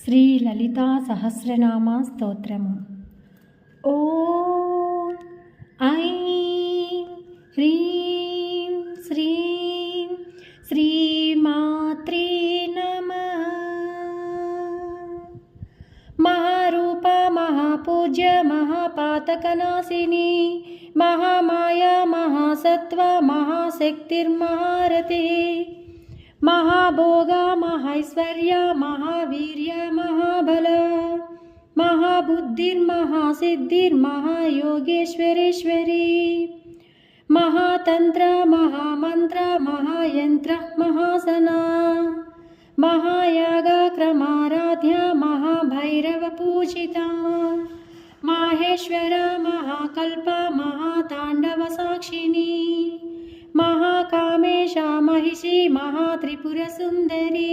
శ్రీ లలితా సహస్రనామ స్తోత్రము. ఓం ఐం హ్రీం శ్రీం శ్రీమాత్రే నమః. మహారూప మహాపూజ్య మహాపాతకనాశిని మహామాయా మహాసత్వ మహాశక్తిర్మహారతి महाभोग महैश्वर्य महावीर्य महाबल महाबुद्धिर्महासिद्धिर्महायोगेश्वरेश्वरी महातंत्र महामंत्र महायंत्र महासना महायाग क्रमाराध्य महाभैरव पूजिता माहेश्वर महाकल्प महातांडव साक्षिणी महाकामेशा महिषी महात्रिपुरसुंदरी.